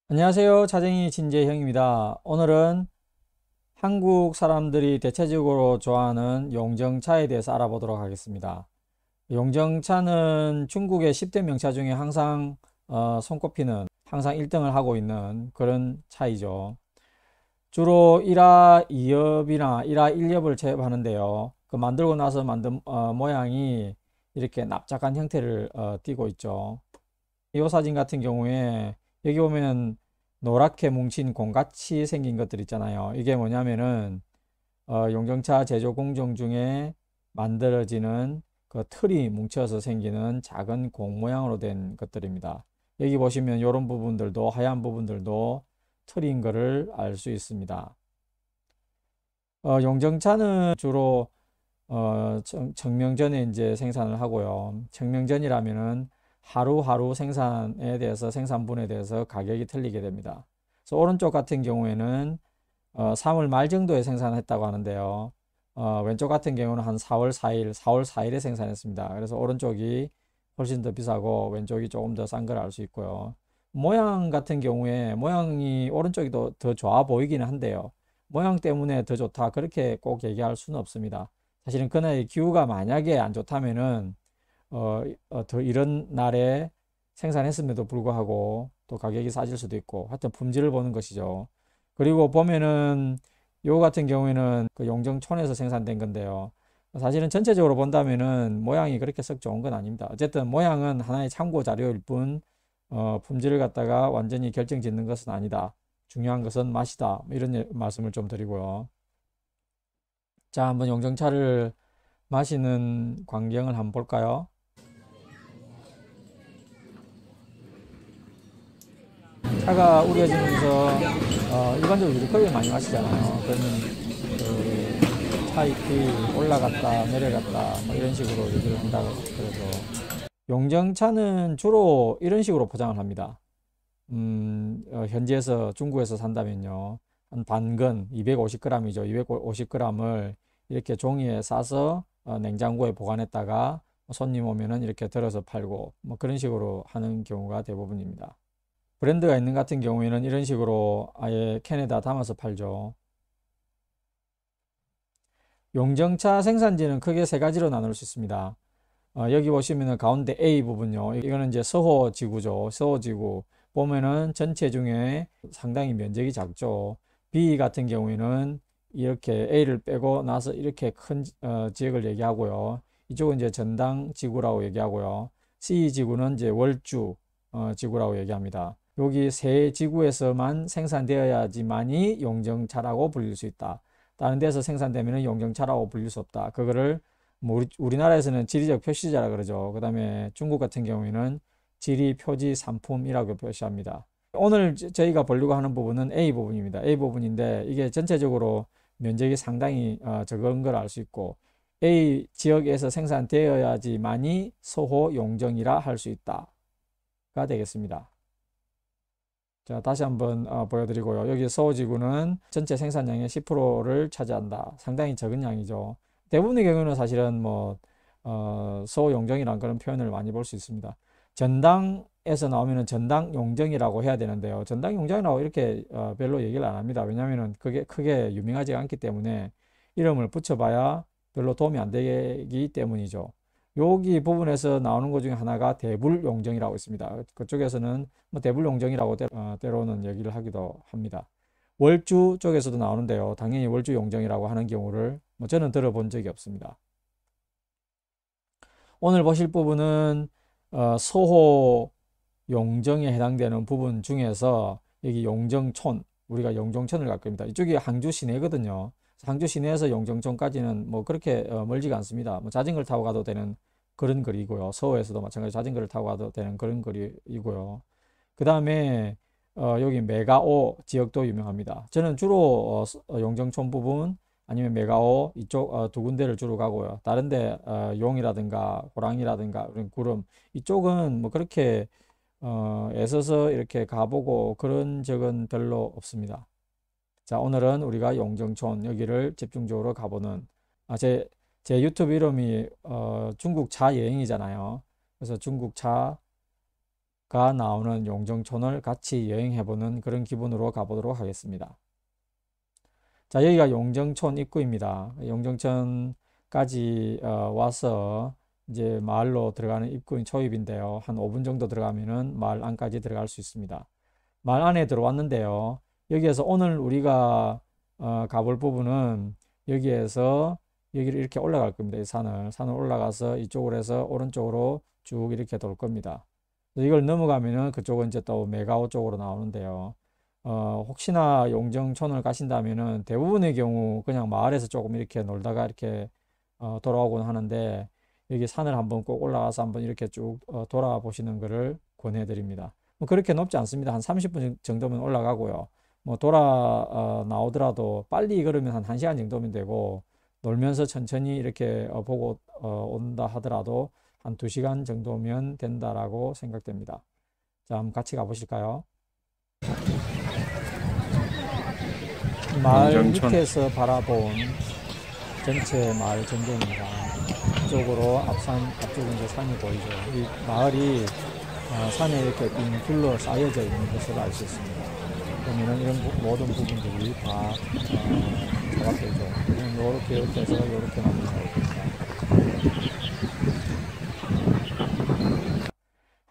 안녕하세요. 차쟁이 진재형입니다. 오늘은 한국 사람들이 대체적으로 좋아하는 용정차에 대해서 알아보도록 하겠습니다. 용정차는 중국의 10대 명차 중에 항상 손꼽히는, 항상 1등을 하고 있는 그런 차이죠. 주로 1하 2엽이나 1하 1엽을 채업하는데요. 그 만들고 나서 만든 모양이 이렇게 납작한 형태를 띠고 있죠. 이 사진 같은 경우에 여기 보면 노랗게 뭉친 공같이 생긴 것들 있잖아요. 이게 뭐냐면은 용정차 제조 공정 중에 만들어지는 그 틀이 뭉쳐서 생기는 작은 공 모양으로 된 것들입니다. 여기 보시면 이런 부분들도 하얀 부분들도 틀인 것을 알 수 있습니다. 용정차는 주로 청명전에 이제 생산을 하고요. 청명전이라면은 하루하루 생산에 대해서 생산분에 대해서 가격이 틀리게 됩니다. 그래서 오른쪽 같은 경우에는 3월 말 정도에 생산했다고 하는데요. 왼쪽 같은 경우는 한 4월 4일에 생산했습니다. 그래서 오른쪽이 훨씬 더 비싸고 왼쪽이 조금 더 싼 걸 알 수 있고요. 모양 같은 경우에 모양이 오른쪽이 더 좋아 보이기는 한데요. 모양 때문에 더 좋다 그렇게 꼭 얘기할 수는 없습니다. 사실은 그날 기후가 만약에 안 좋다면은 더 이런 날에 생산했음에도 불구하고 또 가격이 싸질 수도 있고 하여튼 품질을 보는 것이죠. 그리고 보면은 요 같은 경우에는 그 용정촌에서 생산된 건데요. 사실은 전체적으로 본다면은 모양이 그렇게 썩 좋은 건 아닙니다. 어쨌든 모양은 하나의 참고 자료일 뿐 품질을 갖다가 완전히 결정짓는 것은 아니다. 중요한 것은 맛이다. 뭐 이런 말씀을 좀 드리고요. 자, 한번 용정차를 마시는 광경을 한번 볼까요? 차가 우려지면서 일반적으로 우리 커피 많이 마시잖아요. 그러면 그 차잎이 올라갔다 내려갔다 뭐 이런 식으로 얘기를 한다고 그래서 용정차는 주로 이런 식으로 포장을 합니다. 현지에서 중국에서 산다면요. 한 반근 250g이죠. 250g을 이렇게 종이에 싸서 냉장고에 보관했다가 손님 오면은 이렇게 들어서 팔고 뭐 그런 식으로 하는 경우가 대부분입니다. 브랜드가 있는 같은 경우에는 이런 식으로 아예 캔에다 담아서 팔죠. 용정차 생산지는 크게 세 가지로 나눌 수 있습니다. 여기 보시면은 가운데 A 부분요. 이거는 이제 서호 지구죠. 서호 지구. 보면은 전체 중에 상당히 면적이 작죠. B 같은 경우에는 이렇게 A를 빼고 나서 이렇게 큰 지역을 얘기하고요. 이쪽은 이제 전당 지구라고 얘기하고요. C 지구는 이제 월주 지구라고 얘기합니다. 여기 세 지구에서만 생산되어야지만이 용정차라고 불릴 수 있다. 다른 데서 생산되면 용정차라고 불릴 수 없다. 그거를 뭐 우리나라에서는 지리적 표시자라 그러죠. 그 다음에 중국 같은 경우에는 지리 표지 상품이라고 표시합니다. 오늘 저희가 보려고 하는 부분은 A 부분입니다. A 부분인데 이게 전체적으로 면적이 상당히 적은 걸 알 수 있고 A 지역에서 생산되어야지만이 소호 용정이라 할 수 있다가 되겠습니다. 자, 다시 한번 보여드리고요. 여기 서호지구는 전체 생산량의 10%를 차지한다. 상당히 적은 양이죠. 대부분의 경우는 사실은 뭐 서호용정이라는 그런 표현을 많이 볼 수 있습니다. 전당에서 나오면은 전당용정이라고 해야 되는데요. 전당용정이라고 이렇게 별로 얘기를 안 합니다. 왜냐하면은 그게 크게 유명하지 않기 때문에 이름을 붙여봐야 별로 도움이 안 되기 때문이죠. 여기 부분에서 나오는 것 중에 하나가 대불용정이라고 있습니다. 그쪽에서는 뭐 대불용정이라고 때로는 얘기를 하기도 합니다. 월주 쪽에서도 나오는데요. 당연히 월주용정이라고 하는 경우를 뭐 저는 들어본 적이 없습니다. 오늘 보실 부분은 소호 용정에 해당되는 부분 중에서 여기 용정촌, 우리가 용정촌을 갈 겁니다. 이쪽이 항주 시내거든요. 항주 시내에서 용정촌까지는 뭐 그렇게 멀지가 않습니다. 뭐 자전거를 타고 가도 되는 그런 거리고요. 서울에서도 마찬가지로 자전거를 타고 가도 되는 그런 거리이고요. 그 다음에 여기 메가오 지역도 유명합니다. 저는 주로 용정촌 부분 아니면 메가오 이쪽 두 군데를 주로 가고요. 다른데 용이라든가 호랑이라든가 그런 구름 이쪽은 뭐 그렇게 애써서 이렇게 가보고 그런 적은 별로 없습니다. 자, 오늘은 우리가 용정촌 여기를 집중적으로 가보는 제 유튜브 이름이 중국 차 여행이잖아요. 그래서 중국 차 나오는 용정촌을 같이 여행해보는 그런 기분으로 가보도록 하겠습니다. 자, 여기가 용정촌 입구입니다. 용정촌까지 와서 이제 마을로 들어가는 입구인 초입인데요. 한 5분 정도 들어가면은 마을 안까지 들어갈 수 있습니다. 마을 안에 들어왔는데요. 여기에서 오늘 우리가 가볼 부분은 여기에서 여기를 이렇게 올라갈 겁니다. 이 산을 올라가서 이쪽으로 해서 오른쪽으로 쭉 이렇게 돌 겁니다. 이걸 넘어가면은 그쪽은 이제 또 메가오 쪽으로 나오는데요. 혹시나 용정촌을 가신다면은 대부분의 경우 그냥 마을에서 조금 이렇게 놀다가 이렇게 돌아오곤 하는데 여기 산을 한번 꼭 올라가서 한번 이렇게 쭉 돌아보시는 것을 권해드립니다. 뭐 그렇게 높지 않습니다. 한 30분 정도면 올라가고요. 뭐 나오더라도 빨리 걸으면 한 1시간 정도면 되고 놀면서 천천히 이렇게 보고 온다 하더라도 한 2시간 정도면 된다라고 생각됩니다. 자, 한번 같이 가보실까요? 마을 밑에서 바라본 전체 마을 전경입니다. 이쪽으로 앞쪽에 이제 산이 보이죠. 이 마을이 산에 이렇게 빙 둘러싸여져 있는 것을 알 수 있습니다. 보면은 이런 모든 부분들이 다 조각되죠. 이렇게 해서 이렇게 만들어져 있습니다.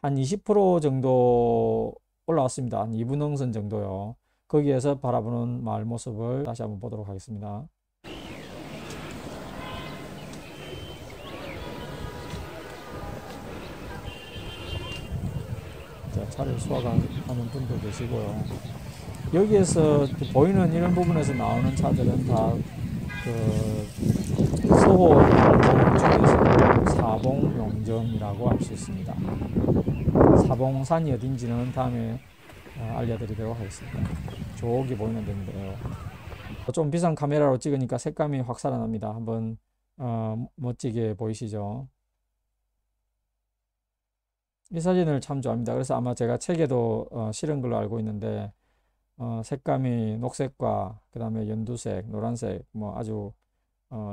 한 20% 정도 올라왔습니다. 한 2분 응선 정도요. 거기에서 바라보는 마을 모습을 다시 한번 보도록 하겠습니다. 자, 차를 수확하는 분도 계시고요. 여기에서 보이는 이런 부분에서 나오는 차들은 다 서호 중에서 사봉용정이라고 할 수 있습니다. 사봉산이 어딘지는 다음에 알려드리도록 하겠습니다. 저기 보이는 데인데요. 좀 비싼 카메라로 찍으니까 색감이 확 살아납니다. 한번 멋지게 보이시죠? 이 사진을 참 좋아합니다. 그래서 아마 제가 책에도 실은 걸로 알고 있는데 색감이 녹색과 그 다음에 연두색, 노란색 뭐 아주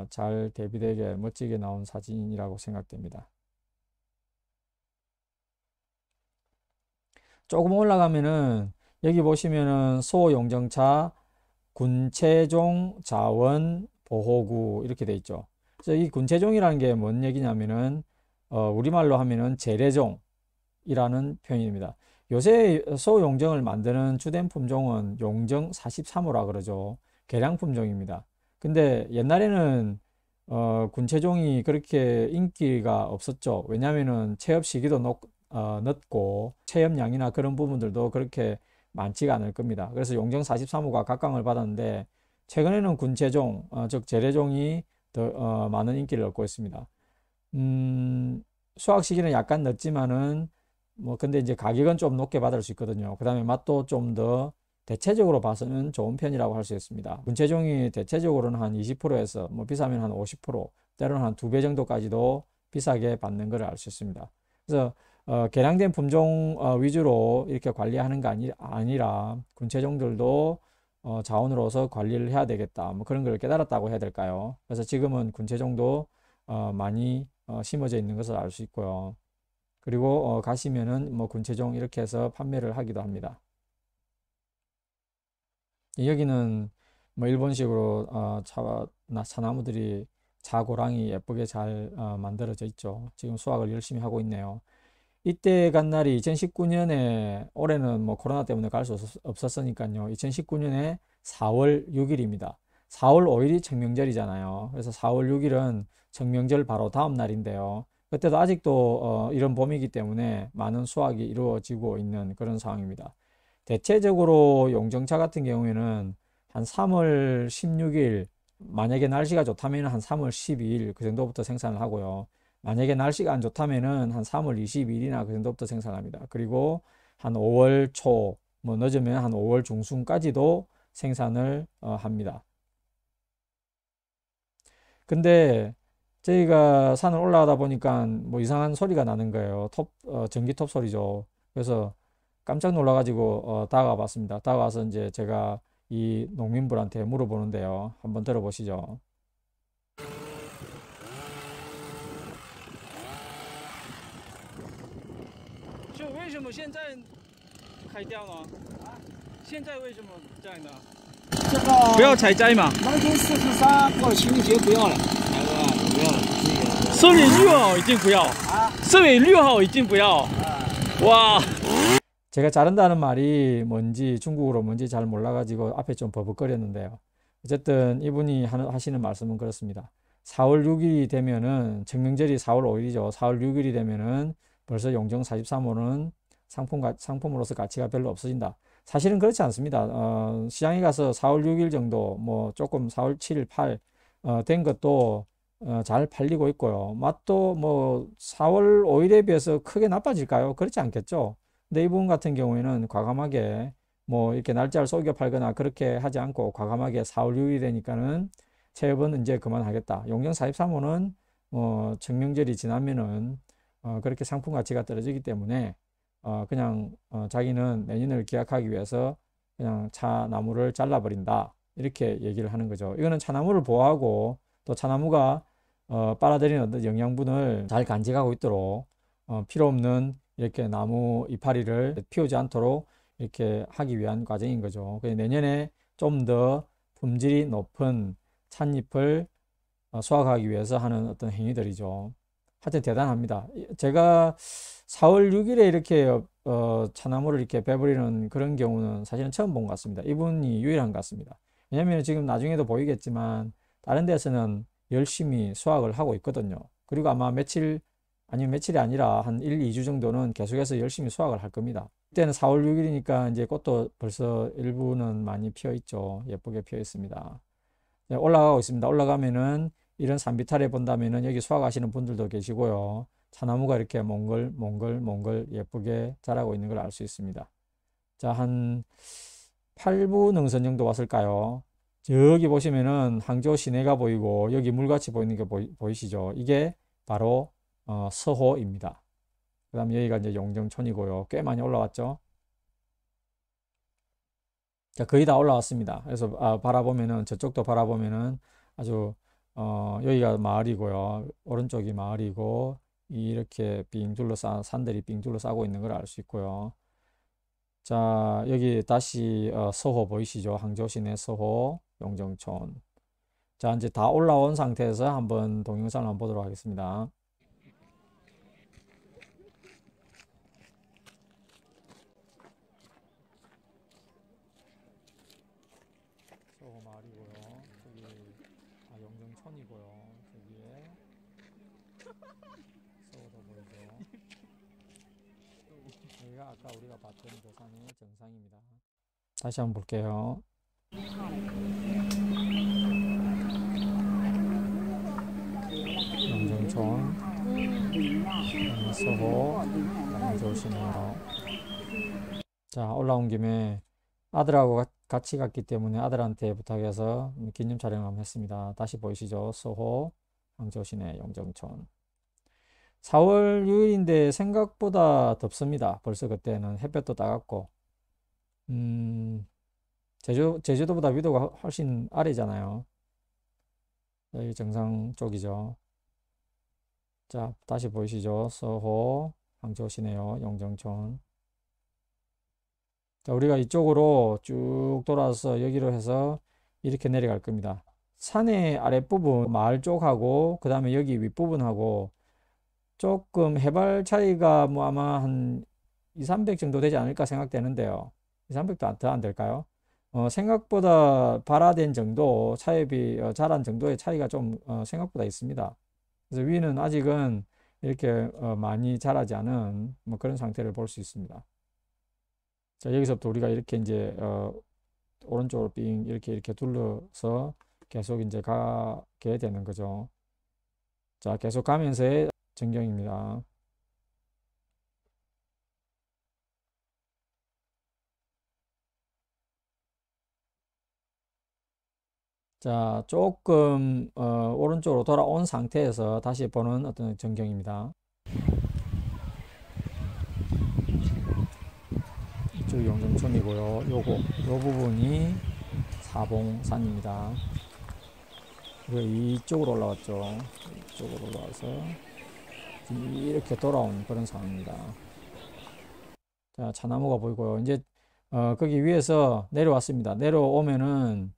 잘 대비되게 멋지게 나온 사진이라고 생각됩니다. 조금 올라가면은 여기 보시면은 소용정차 군체종 자원 보호구 이렇게 돼 있죠. 그래서 이 군체종이라는 게 뭔 얘기냐면은 우리말로 하면은 재래종이라는 표현입니다. 요새 소용정을 만드는 주된 품종은 용정 43호라 그러죠. 개량 품종입니다. 근데 옛날에는 군체종이 그렇게 인기가 없었죠. 왜냐하면은 체업 시기도 늦고 체업량이나 그런 부분들도 그렇게 많지가 않을 겁니다. 그래서 용정 43호가 각광을 받았는데 최근에는 군체종, 즉 재래종이 더 많은 인기를 얻고 있습니다. 수확 시기는 약간 늦지만은 뭐 근데 이제 가격은 좀 높게 받을 수 있거든요. 그 다음에 맛도 좀 더 대체적으로 봐서는 좋은 편이라고 할 수 있습니다. 군체종이 대체적으로는 한 20%에서 뭐 비싸면 한 50%, 때로는 한 2배 정도까지도 비싸게 받는 것을 알 수 있습니다. 그래서 개량된 품종 위주로 이렇게 관리하는 게 아니라 군체종들도 자원으로서 관리를 해야 되겠다. 뭐 그런 걸 깨달았다고 해야 될까요? 그래서 지금은 군체종도 많이 심어져 있는 것을 알 수 있고요. 그리고 가시면은 뭐 군체종 이렇게 해서 판매를 하기도 합니다. 여기는 뭐 일본식으로 차나무들이 자고랑이 예쁘게 잘 만들어져 있죠. 지금 수확을 열심히 하고 있네요. 이때 간 날이 2019년에 올해는 뭐 코로나 때문에 갈 수 없었으니까요. 2019년에 4월 6일입니다. 4월 5일이 청명절이잖아요. 그래서 4월 6일은 청명절 바로 다음 날인데요. 그때도 아직도 이런 봄이기 때문에 많은 수확이 이루어지고 있는 그런 상황입니다. 대체적으로 용정차 같은 경우에는 한 3월 16일, 만약에 날씨가 좋다면 한 3월 12일 그 정도부터 생산을 하고요. 만약에 날씨가 안 좋다면은 한 3월 22일이나 그 정도부터 생산합니다. 그리고 한 5월 초, 뭐 늦으면 한 5월 중순까지도 생산을 합니다. 근데 저희가 산을 올라가다 보니까 뭐 이상한 소리가 나는 거예요. 전기톱 소리죠. 그래서 깜짝 놀라가지고 다가가 봤습니다. 다가와서 이제 제가 이 농민분한테 물어보는데요. 한번 들어보시죠. 这为什么现在开掉呢？现在为什么这样呢？这个不要采摘嘛。南京43过了情人节不要了，不要了，4月6号已经不要。4月6号已经不要。와. 제가 자른다는 말이 뭔지 중국어로 뭔지 잘 몰라가지고 앞에 좀 버벅거렸는데요. 어쨌든 이분이 하시는 말씀은 그렇습니다. 4월 6일이 되면은 청명절이 4월 5일이죠. 4월 6일이 되면은 벌써 용정 43호는 상품으로서 가치가 별로 없어진다. 사실은 그렇지 않습니다. 시장에 가서 4월 6일 정도 뭐 조금 4월 7일 8 된 것도 잘 팔리고 있고요. 맛도 뭐 4월 5일에 비해서 크게 나빠질까요? 그렇지 않겠죠. 근데 이분 같은 경우에는 과감하게 뭐 이렇게 날짜를 속여 팔거나 그렇게 하지 않고 과감하게 4월 6일이 되니까는 채업은 이제 그만하겠다. 용정 43호는 청명절이 지나면은 그렇게 상품 가치가 떨어지기 때문에 그냥 자기는 내년을 기약하기 위해서 그냥 차나무를 잘라버린다. 이렇게 얘기를 하는 거죠. 이거는 차나무를 보호하고 또 차나무가 빨아들이는 어떤 영양분을 잘 간직하고 있도록 필요 없는 이렇게 나무 이파리를 피우지 않도록 이렇게 하기 위한 과정인 거죠. 그래서 내년에 좀 더 품질이 높은 찻잎을 수확하기 위해서 하는 어떤 행위들이죠. 하여튼 대단합니다. 제가 4월 6일에 이렇게 차나무를 이렇게 베버리는 그런 경우는 사실은 처음 본 것 같습니다. 이분이 유일한 것 같습니다. 왜냐하면 지금 나중에도 보이겠지만 다른 데서는 열심히 수확을 하고 있거든요. 그리고 아마 며칠 아니면 며칠이 아니라 한 1, 2주 정도는 계속해서 열심히 수확을 할 겁니다. 그때는 4월 6일이니까 이제 꽃도 벌써 일부는 많이 피어 있죠. 예쁘게 피어 있습니다. 네, 올라가고 있습니다. 올라가면은 이런 산비탈에 본다면은 여기 수확하시는 분들도 계시고요. 차나무가 이렇게 몽글 예쁘게 자라고 있는 걸 알 수 있습니다. 자, 한 8부 능선 정도 왔을까요? 저기 보시면은 항저우 시내가 보이고 여기 물같이 보이는 게 보이시죠? 이게 바로 서호입니다. 그 다음에 여기가 이제 용정촌이고요. 꽤 많이 올라왔죠? 자, 거의 다 올라왔습니다. 그래서 바라보면은 저쪽도 바라보면은 아주 여기가 마을이고요. 오른쪽이 마을이고 이렇게 빙 둘러싸 산들이 빙 둘러싸고 있는 걸 알 수 있고요. 자, 여기 다시 서호 보이시죠? 항저우 시내 서호 용정촌. 자, 이제 다 올라온 상태에서 한번 동영상을 한번 보도록 하겠습니다. 서호 마을이고요. 저기 용정촌이고요. 저기에 서호도 보이죠. 여기가 아까 우리가 봤던 그 산의 정상입니다. 다시 한번 볼게요. 용정촌 서호 항저우 시내로. 자, 올라온 김에 아들하고 같이 갔기 때문에 아들한테 부탁해서 기념 촬영을 한번 했습니다. 다시 보이시죠? 서호 항저우 시내 용정촌. 4월 6일인데 생각보다 덥습니다. 벌써 그때는 햇볕도 따갑고 제주도보다 위도가 훨씬 아래잖아요. 여기 정상 쪽이죠. 자, 다시 보이시죠? 서호 항저우 시내요 용정촌. 자, 우리가 이쪽으로 쭉 돌아서 여기로 해서 이렇게 내려갈 겁니다. 산의 아랫부분 마을 쪽하고 그 다음에 여기 윗부분하고 조금 해발 차이가 뭐 아마 한 2, 300 정도 되지 않을까 생각되는데요. 2, 300도 더 안 될까요? 생각보다 발화된 정도, 차엽이 자란 정도의 차이가 좀 생각보다 있습니다. 그래서 위는 아직은 이렇게 많이 자라지 않은 뭐 그런 상태를 볼 수 있습니다. 자, 여기서부터 우리가 이렇게 이제 오른쪽으로 빙 이렇게 둘러서 계속 이제 가게 되는 거죠. 자, 계속 가면서의 전경입니다. 자, 조금 오른쪽으로 돌아온 상태에서 다시 보는 어떤 전경입니다. 이쪽이 용정촌이고요. 요 부분이 사봉산입니다. 그리고 이쪽으로 올라왔죠. 이쪽으로 올라와서 지금 이렇게 돌아온 그런 상황입니다. 자, 차나무가 보이고요. 이제 거기 위에서 내려왔습니다. 내려오면은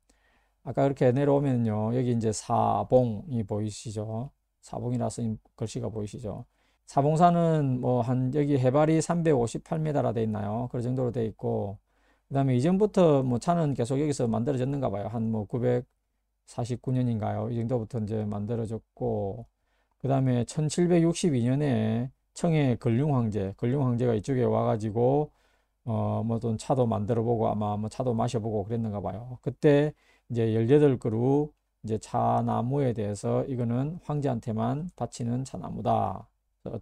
아까 그렇게 내려오면요. 여기 이제 사봉이 보이시죠? 사봉이라서 글씨가 보이시죠? 사봉산은 뭐 한 여기 해발이 358m라 돼 있나요? 그 정도로 돼 있고 그다음에 이전부터 뭐 차는 계속 여기서 만들어졌는가 봐요. 한 뭐 949년인가요? 이 정도부터 이제 만들어졌고 그다음에 1762년에 청해 근륭 황제가 이쪽에 와가지고 뭐 또 차도 만들어 보고 아마 뭐 차도 마셔보고 그랬는가 봐요. 그때 이제 18그루 이제 차나무에 대해서 이거는 황제한테만 바치는 차나무다.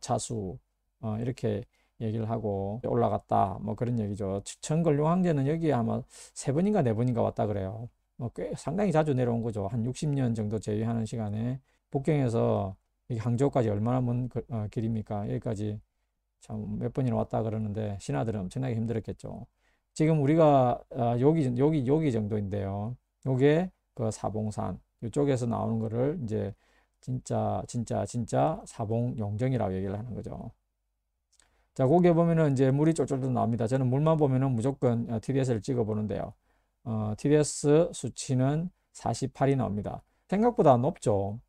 차수 이렇게 얘기를 하고 올라갔다. 뭐 그런 얘기죠. 청근룡 황제는 여기 아마 3번인가 4번인가 왔다 그래요. 뭐 꽤 상당히 자주 내려온 거죠. 한 60년 정도 제위하는 시간에 북경에서 이 항저우까지 얼마나 먼 길입니까? 여기까지 참 몇 번이나 왔다 그러는데 신하들은 엄청나게 힘들었겠죠. 지금 우리가 여기 정도인데요. 요게 그 사봉산 이쪽에서 나오는 거를 이제 진짜 사봉 용정이라고 얘기를 하는 거죠. 자, 거기에 보면은 이제 물이 쫄쫄 나옵니다. 저는 물만 보면은 무조건 TDS를 찍어 보는데요. TDS 수치는 48이 나옵니다. 생각보다 높죠.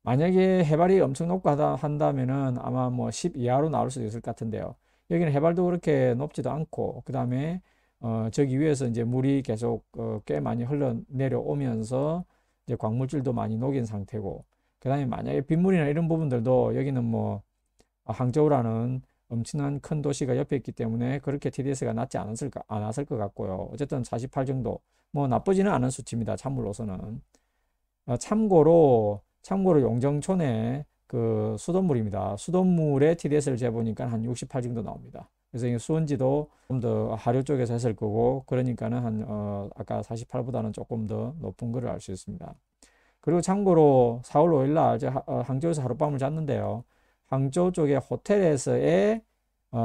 만약에 해발이 엄청 높고 한다면은 아마 뭐 10 이하로 나올 수도 있을 것 같은데요. 여기는 해발도 그렇게 높지도 않고, 그 다음에 저기 위에서 이제 물이 계속 꽤 많이 흘러 내려오면서 이제 광물질도 많이 녹인 상태고, 그 다음에 만약에 빗물이나 이런 부분들도 여기는 뭐 항저우라는 엄청난 큰 도시가 옆에 있기 때문에 그렇게 TDS가 낮지 않았을 것 같고요. 어쨌든 48 정도, 뭐 나쁘지는 않은 수치입니다. 찬물로서는. 참고로 용정촌의 그 수돗물입니다. 수돗물의 TDS를 재보니까 한 68 정도 나옵니다. 그래서 이 수온지도 좀 더 하류 쪽에서 했을 거고, 그러니까는 아까 48보다는 조금 더 높은 거를 알 수 있습니다. 그리고 참고로 4월 5일 날 항저우에서 하룻밤을 잤는데요. 항저우 쪽의 호텔에서의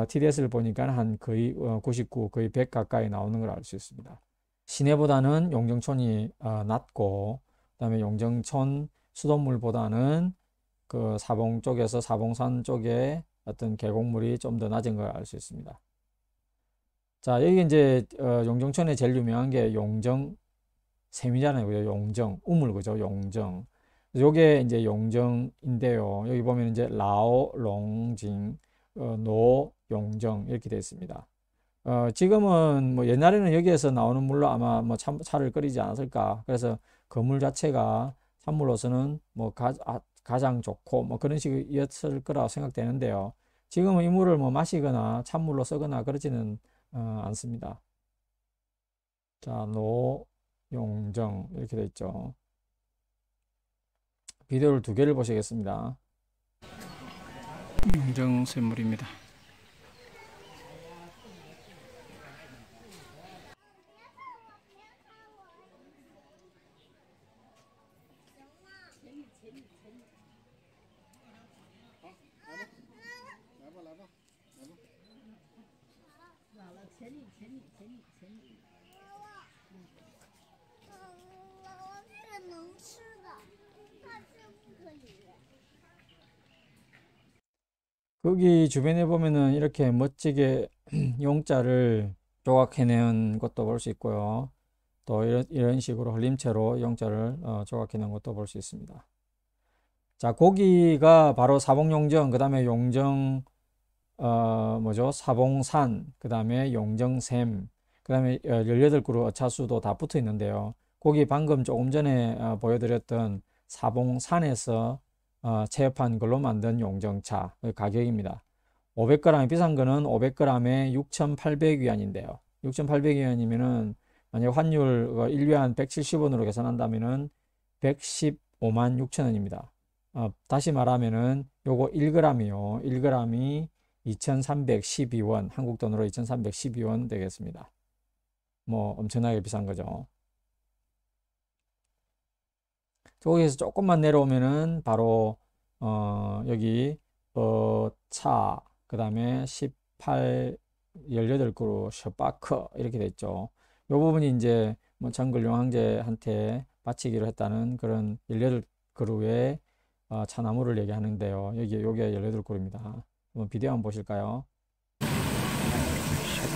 TDS를 보니까 한 거의 99, 거의 100 가까이 나오는 걸 알 수 있습니다. 시내보다는 용정촌이 낮고, 그다음에 용정촌 수돗물보다는 그 사봉 쪽에서 사봉산 쪽에 어떤 계곡물이 좀 더 낮은 걸 알 수 있습니다. 자, 여기 이제 용정촌에 제일 유명한 게 용정샘이잖아요. 그죠? 용정, 우물 그죠? 용정. 요게 이제 용정인데요. 여기 보면 이제 라오, 롱징, 노, 용정 이렇게 되어 있습니다. 지금은 뭐 옛날에는 여기에서 나오는 물로 아마 뭐 차를 끓이지 않았을까. 그래서 그 물 자체가 찬물로서는 뭐 가장 좋고 뭐 그런 식이었을 거라고 생각되는데요. 지금은 이 물을 뭐 마시거나 찬물로 쓰거나 그러지는 않습니다. 자, 노용정 이렇게 돼 있죠. 비디오를 2개를 보시겠습니다. 용정 샘물입니다. 거기 주변에 보면은 이렇게 멋지게 용자를 조각해낸 것도 볼 수 있고요. 또 이런 식으로 흘림체로 용자를 조각해낸 것도 볼 수 있습니다. 자, 거기가 바로 사봉용정, 그 다음에 용정, 사봉산, 그 다음에 용정샘, 그 다음에 18그루 어차수도 다 붙어 있는데요. 거기 방금 조금 전에 보여드렸던 사봉산에서 체업한 걸로 만든 용정차 가격입니다. 500g이 비싼 거는 500g에 6,800위안인데요. 6,800위안이면은 만약 환율 1위안 170원으로 계산한다면은 115만 6천원입니다. 다시 말하면은 요거 1g이요. 1g이 2,312원, 한국 돈으로 2,312원 되겠습니다. 뭐 엄청나게 비싼 거죠. 저기에서 조금만 내려오면은 바로 여기 차, 그 다음에 18, 18그루 셔바크 이렇게 돼 있죠. 요 부분이 이제 뭐 정글용 황제한테 바치기로 했다는 그런 18그루의 차나무를 얘기하는데요. 요게 18그루입니다. 한번 비디오 한번 보실까요?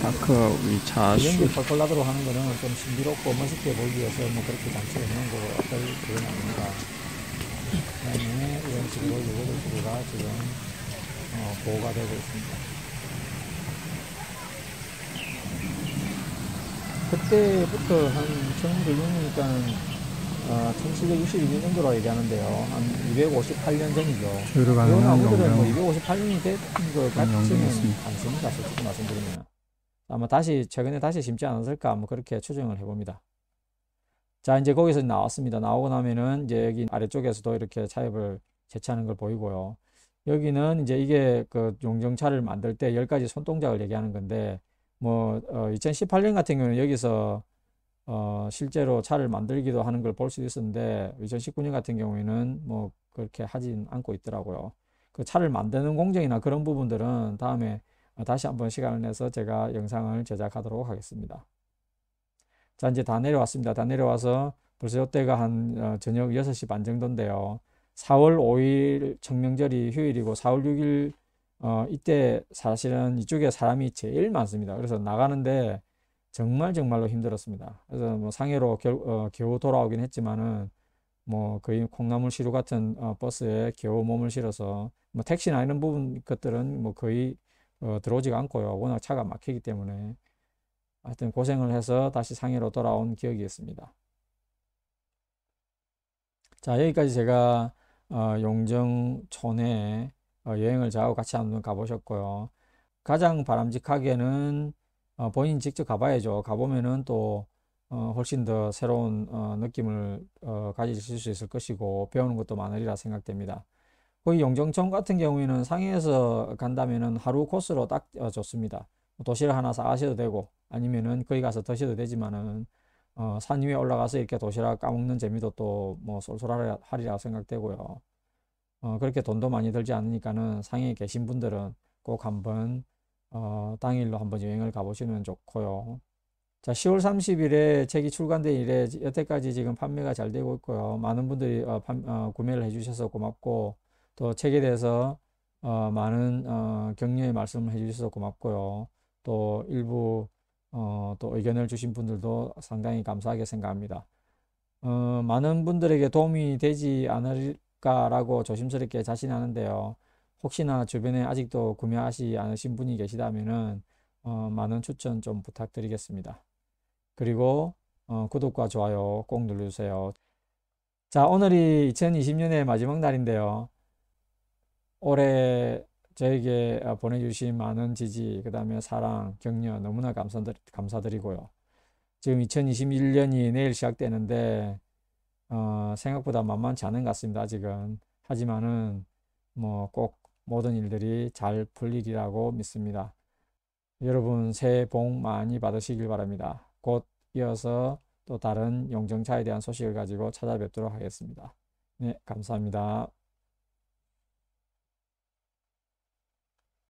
다크 위차 연기 수 펄펄 나도록 하는 거는 좀 신비롭고 멋있게 보이기 위해서 뭐 그렇게 장치를 해놓은 거고 어떨 그건 아닙니다. 그다음에 이런 식으로 요거들 구조가 지금 보호가 되고 있습니다. 그때부터 한 1906년이니까 1762년 정도로 얘기하는데요. 한 258년 전이죠. 조율을 이 가능한 나무들은 뭐 영경 258년이 된 것 같지는 영경이었습니다. 않습니다. 솔직히 말씀드리면. 아마 최근에 다시 심지 않았을까, 뭐 그렇게 추정을 해봅니다. 자, 이제 거기서 나왔습니다. 나오고 나면은 이제 여기 아래쪽에서도 이렇게 차엽을 채취하는 걸 보이고요. 여기는 이제 이게 그 용정차를 만들 때 10가지 손동작을 얘기하는 건데, 뭐, 2018년 같은 경우는 여기서 실제로 차를 만들기도 하는 걸 볼 수 있었는데 2019년 같은 경우에는 뭐 그렇게 하진 않고 있더라고요. 그 차를 만드는 공정이나 그런 부분들은 다음에 다시 한번 시간을 내서 제가 영상을 제작하도록 하겠습니다. 자, 이제 다 내려왔습니다. 다 내려와서 벌써 이때가 한 저녁 6시 반 정도인데요. 4월 5일 청명절이 휴일이고 4월 6일 이때 사실은 이쪽에 사람이 제일 많습니다. 그래서 나가는데 정말로 힘들었습니다. 그래서 뭐 상해로 겨우 돌아오긴 했지만은 뭐 거의 콩나물 시루 같은 버스에 겨우 몸을 실어서 뭐 택시나 이런 부분 것들은 뭐 거의 들어오지가 않고요. 워낙 차가 막히기 때문에 하여튼 고생을 해서 다시 상해로 돌아온 기억이 있습니다. 자, 여기까지 제가 용정촌에 여행을 저하고 같이 한번 가보셨고요. 가장 바람직하게는 본인 직접 가봐야죠. 가보면은 또 훨씬 더 새로운 느낌을 가지실 수 있을 것이고 배우는 것도 많으리라 생각됩니다. 거기 용정촌 같은 경우에는 상해에서 간다면은 하루 코스로 딱 좋습니다. 도시락 하나 싸가셔도 되고 아니면은 거기 가서 드셔도 되지만은 산 위에 올라가서 이렇게 도시락 까먹는 재미도 또 뭐 쏠쏠하리라 생각되고요. 그렇게 돈도 많이 들지 않으니까는 상해에 계신 분들은 꼭 한번 당일로 한번 여행을 가보시면 좋고요. 자, 10월 30일에 책이 출간된 이래 여태까지 지금 판매가 잘 되고 있고요. 많은 분들이 구매를 해주셔서 고맙고 또 책에 대해서 많은 격려의 말씀을 해주셔서 고맙고요. 또 일부 또 의견을 주신 분들도 상당히 감사하게 생각합니다. 많은 분들에게 도움이 되지 않을까라고 조심스럽게 자신하는데요. 혹시나 주변에 아직도 구매하지 않으신 분이 계시다면은 많은 추천 좀 부탁드리겠습니다. 그리고 구독과 좋아요 꼭 눌러주세요. 자, 오늘이 2020년의 마지막 날인데요. 올해 저에게 보내주신 많은 지지, 그 다음에 사랑, 격려 너무나 감사드리고요. 지금 2021년이 내일 시작되는데 생각보다 만만치 않은 것 같습니다. 아직은. 하지만은 뭐 꼭 모든 일들이 잘 풀리리라고 믿습니다. 여러분 새해 복 많이 받으시길 바랍니다. 곧 이어서 또 다른 용정차에 대한 소식을 가지고 찾아뵙도록 하겠습니다. 네, 감사합니다.